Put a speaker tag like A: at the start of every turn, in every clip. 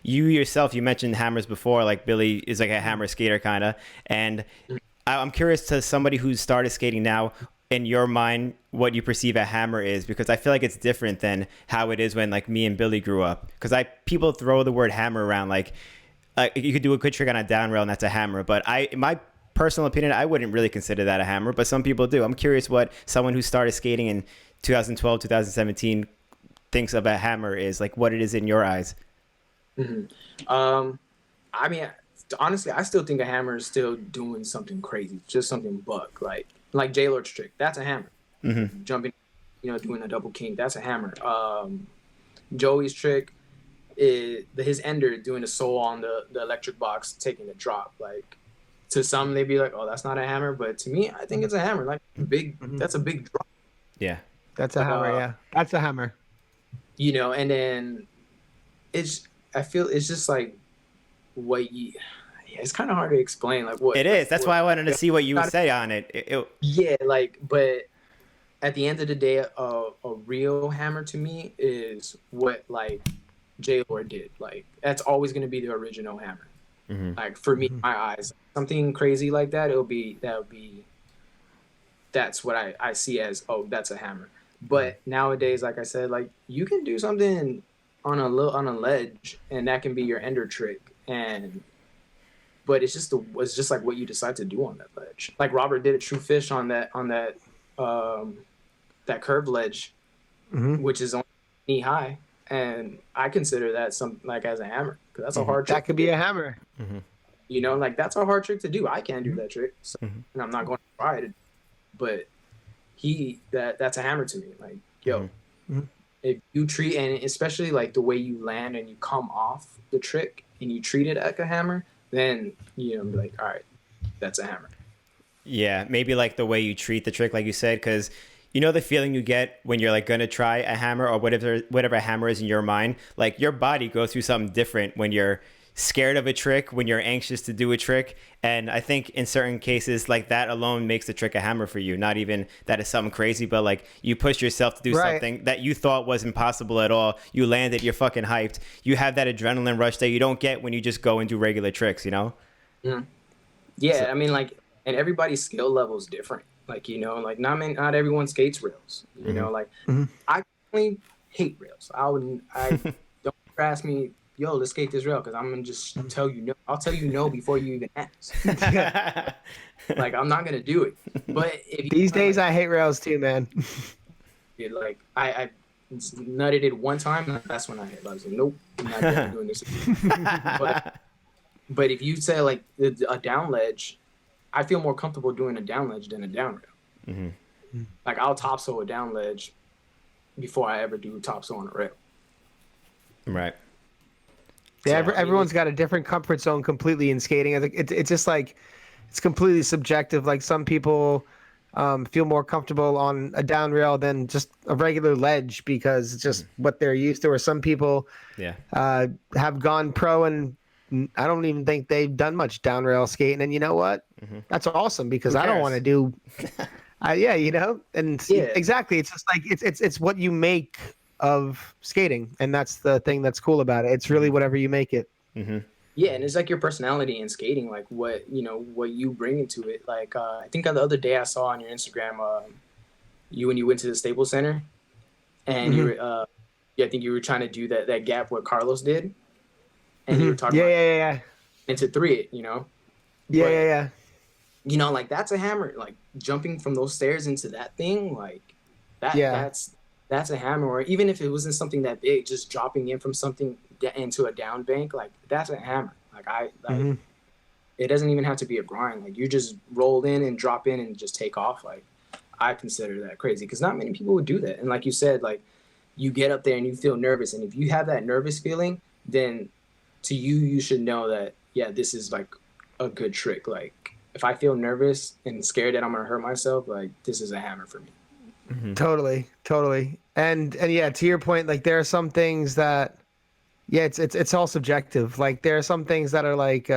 A: you yourself, you mentioned hammers before, like Billy is like a hammer skater kind of. And I'm curious to somebody who's started skating now, in your mind, what you perceive a hammer is, because I feel like it's different than how it is when like me and Billy grew up. Because people throw the word hammer around like you could do a good trick on a down rail and that's a hammer. But in my personal opinion, I wouldn't really consider that a hammer, but some people do. I'm curious what someone who started skating in 2012, 2017 thinks of a hammer is, like what it is in your eyes.
B: I mean, honestly, I still think a hammer is still doing something crazy, just something buck, like J-Lord's trick. That's a hammer. Jumping, doing a double king. That's a hammer. Joey's trick is his ender doing a soul on the electric box, taking a drop. Like to some, they'd be like, "Oh, that's not a hammer," but to me, I think it's a hammer. Like that's a big drop.
A: Yeah,
C: that's a hammer. Yeah, that's a hammer.
B: And then I feel it's just like what you. It's kind of hard to explain, like what
A: it is. That's why I wanted to see what you would say on it.
B: Yeah, but at the end of the day, a real hammer to me is what like J-Lord did. Like that's always going to be the original hammer. Like for me, my eyes, something crazy like that. That's what I see as, oh, that's a hammer. But nowadays, like I said, like you can do something on a ledge, and that can be your ender trick, but it's just like what you decide to do on that ledge. Like Robert did a true fish on that curved ledge, which is only knee high, and I consider that as a hammer, because that's a hard trick.
C: That could be a hammer.
B: Like that's a hard trick to do. I can't do that trick, so, and I'm not going to try it. But that's a hammer to me. Like, yo, if you treat, and especially like the way you land and you come off the trick and you treat it like a hammer, then be like, all right, that's a hammer.
A: Yeah, maybe like the way you treat the trick, like you said, because the feeling you get when you're like gonna try a hammer or whatever hammer is in your mind. Like your body goes through something different when you're scared of a trick, when you're anxious to do a trick. And I think in certain cases, like that alone makes the trick a hammer for you. Not even that it's something crazy, but like you push yourself to do something that you thought was impossible at all. You landed, you're fucking hyped. You have that adrenaline rush that you don't get when you just go and do regular tricks,
B: Yeah, so, I mean, like, and everybody's skill level is different. Like, like not everyone skates rails. I really hate rails. Don't ask me, yo, let's skate this rail, because I'm gonna just tell you no. I'll tell you no before you even ask. Like I'm not gonna do it. But
C: these days, I hate rails too, man.
B: Like I nutted it one time. That's when I hit. I was like, nope, I'm not definitely doing this. But if you say like a down ledge, I feel more comfortable doing a down ledge than a down rail. Like I'll topsail a down ledge before I ever do topsail on a rail.
A: Right.
C: Yeah, everyone's got a different comfort zone completely in skating. I think it's just like it's completely subjective. Like some people feel more comfortable on a down rail than just a regular ledge because it's just what they're used to. Or some people have gone pro, and I don't even think they've done much down rail skating. And you know what? That's awesome, because I don't want to do. Exactly. It's just like it's what you make of skating, and that's the thing that's cool about it. It's really whatever you make it.
B: Yeah, and it's like your personality in skating, like what you bring into it. Like I think the other day I saw on your Instagram when you went to the Staples Center, and you were I think you were trying to do that gap what Carlos did, and you were talking about into three, like that's a hammer. Like jumping from those stairs into that thing, like that's a hammer. Or even if it wasn't something that big, just dropping in from something into a down bank, like that's a hammer. Like it doesn't even have to be a grind. Like you just roll in and drop in and just take off. Like I consider that crazy, because not many people would do that. And like you said, like you get up there and you feel nervous, and if you have that nervous feeling, then to you should know that this is like a good trick. Like if I feel nervous and scared that I'm gonna hurt myself, like this is a hammer for me.
C: Totally. And yeah, to your point, like there are some things that it's all subjective. Like there are some things that are like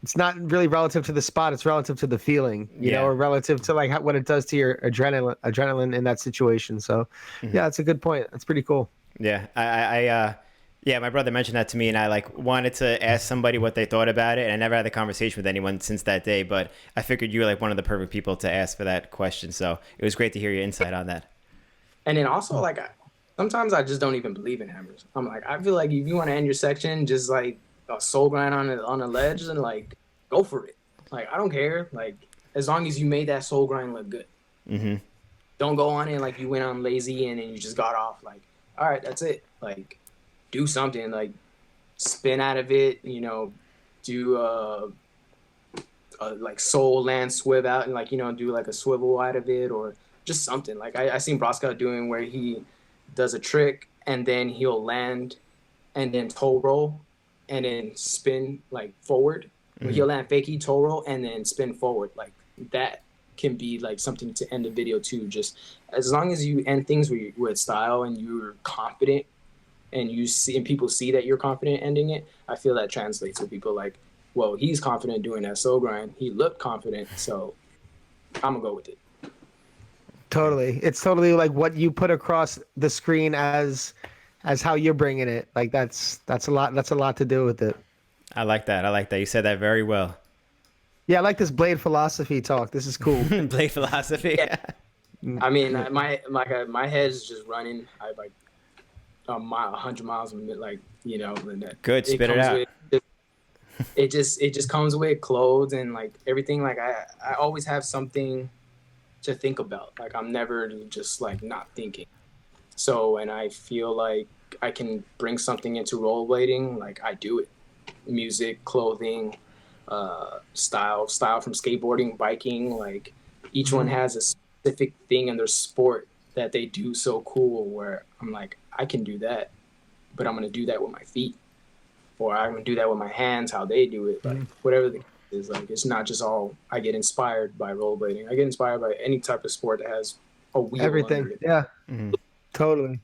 C: it's not really relative to the spot, it's relative to the feeling, or relative to like what it does to your adrenaline in that situation. So yeah, that's a good point. That's pretty cool.
A: Yeah, I Yeah, my brother mentioned that to me, and I like wanted to ask somebody what they thought about it, and I never had the conversation with anyone since that day. But I figured you were like one of the perfect people to ask for that question, so it was great to hear your insight on that.
B: And then also like sometimes I just don't even believe in hammers. I'm like, I feel like if you want to end your section, just like a soul grind on a ledge, and like go for it. Like I don't care. Like as long as you made that soul grind look good.
A: Mm-hmm.
B: Don't go on it like you went on lazy and then you just got off. Like, all right, that's it. Like, do something. Like, spin out of it. You know, do like soul land swivel out and like do like a swivel out of it or just something. Like I seen Brosca doing where he does a trick and then he'll land and then toe roll and then spin like forward. Mm-hmm. He'll land fakie, toe roll, and then spin forward. Like that can be like something to end the video too. Just as long as you end things with style and you're confident and you see and people see that you're confident ending it, I feel that translates with people like, well, he's confident doing that soul grind. He looked confident, so I'm gonna go with it.
C: Totally. It's totally like what you put across the screen as how you're bringing it. Like that's a lot to do with it.
A: I like that. You said that very well.
C: Yeah, I like this blade philosophy talk. This is cool.
A: Blade philosophy.
B: Yeah. I mean, my head is just running. I like 100 miles a minute, like and that,
A: good. Spit it out.
B: It just comes with clothes and like everything. Like I always have something to think about. Like I'm never just like not thinking. So when I feel like I can bring something into rollerblading, like I do it. Music, clothing, style from skateboarding, biking. Like each one has a specific thing in their sport that they do so cool. Where I'm like, I can do that, but I'm gonna do that with my feet, or I'm gonna do that with my hands. How they do it, like whatever the case is. Like it's not just all. I get inspired by rollerblading. I get inspired by any type of sport that has a wheel.
C: Everything, yeah, totally.